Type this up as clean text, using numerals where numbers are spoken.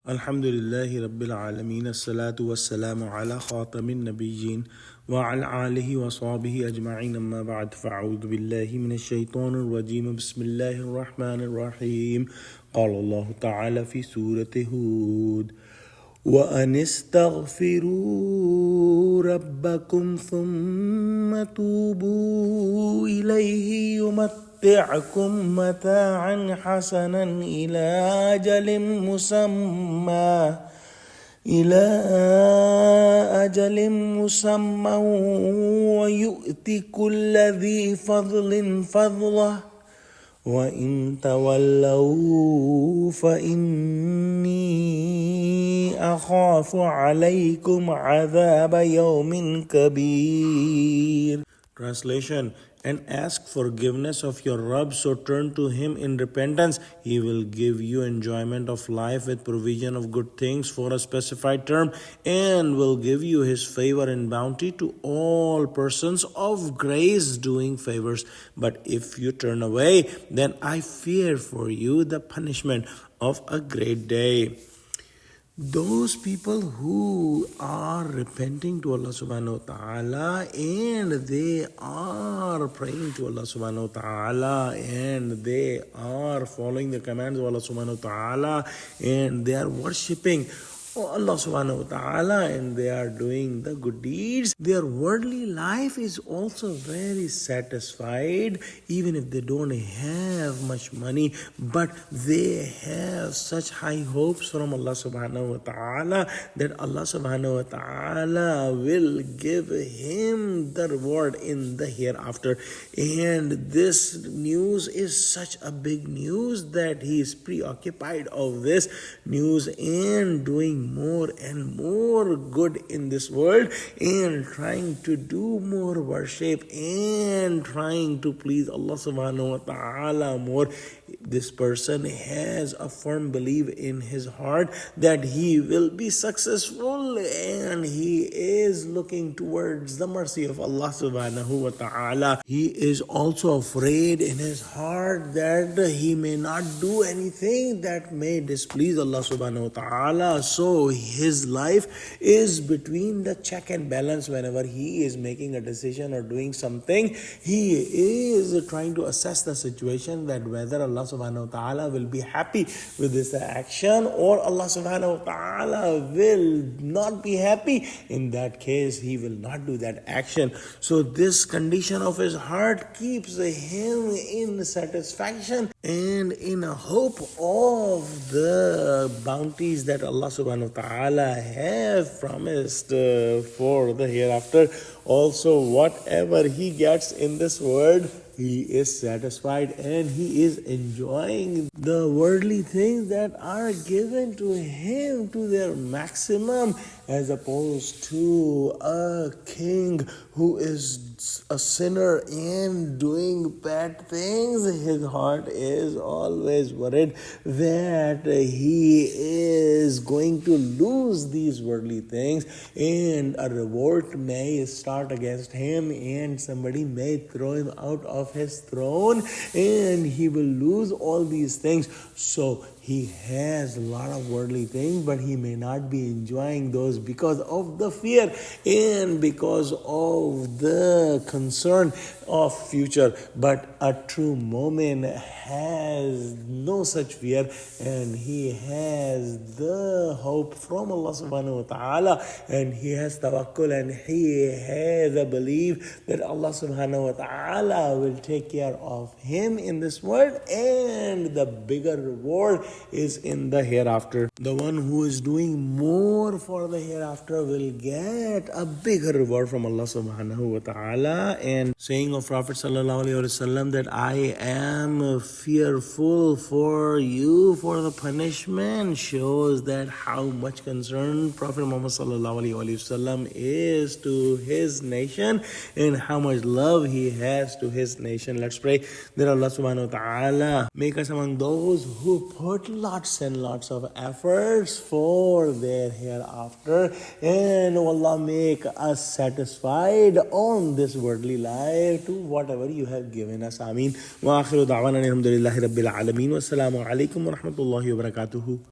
Alhamdulillahi Rabbil Alameen. As-salatu was-salamu ala khatamin nabiyyin wa ala alihi wa sahbihi ajma'in, amma ba'd. Fa'udhu billahi minash shaitanir rajim. Bismillahir rahmanir rahim. Qala Allah ta'ala fi Surah Hud. وأن استغفروا ربكم ثم توبوا إليه يمتعكم متاعا حسنا إلى أجل مسمى ويؤتي كل ذي فضل فضله وإن تولوا فإني أخاف عليكم عذاب يوم كبير. Translation: and ask forgiveness of your Rabb, so turn to him in repentance. He will give you enjoyment of life with provision of good things for a specified term, and will give you his favor and bounty to all persons of grace doing favors. But if you turn away, then I fear for you the punishment of a great day. Those people who are repenting to Allah subhanahu wa ta'ala and they are praying to Allah subhanahu wa ta'ala and they are following the commands of Allah subhanahu wa ta'ala and they are worshipping Allah subhanahu wa ta'ala and they are doing the good deeds, their worldly life is also very satisfied, even if they don't have much money, but they have such high hopes from Allah subhanahu wa ta'ala that Allah subhanahu wa ta'ala will give him the reward in the hereafter. And this news is such a big news that he is preoccupied of this news and doing more and more good in this world and trying to do more worship and trying to please Allah subhanahu wa ta'ala more. This person has a firm belief in his heart that he will be successful and he is looking towards the mercy of Allah subhanahu wa ta'ala. He is also afraid in his heart that he may not do anything that may displease Allah subhanahu wa ta'ala. So his life is between the check and balance. Whenever he is making a decision or doing something, he is trying to assess the situation that whether Allah subhanahu wa ta'ala will be happy with this action or Allah subhanahu wa ta'ala will not be happy. In that case, he will not do that action. So this condition of his heart keeps him in satisfaction and in a hope of the bounties that Allah subhanahu wa ta'ala have promised for the hereafter. Also, whatever he gets in this world, he is satisfied and he is enjoying the worldly things that are given to him to their maximum, as opposed to a king who is a sinner and doing bad things. His heart is always worried that he is going to lose these worldly things and a revolt may start against him and somebody may throw him out of his throne and he will lose all these things. So he has a lot of worldly things, but he may not be enjoying those because of the fear and because of the concern of future. But a true mu'min has no such fear and he has the hope from Allah subhanahu wa ta'ala and he has tawakkul and he has a belief that Allah subhanahu wa ta'ala will take care of him in this world and the bigger reward is in the hereafter. The one who is doing more for the hereafter will get a bigger reward from Allah subhanahu wa ta'ala. And saying of Prophet sallallahu alaihi wasallam that I am fearful for you for the punishment shows that how much concern Prophet Muhammad sallallahu alaihi wasallam is to his nation and how much love he has to his nation. Let's pray that Allah subhanahu wa ta'ala make us among those who put lots and lots of efforts for their hereafter, and Allah make us satisfied on this worldly life to whatever you have given us. Ameen. Wa akhiru da'wana alhamdulillahi rabbil alameen. Wassalamu alaikum wa rahmatullahi wa barakatuhu.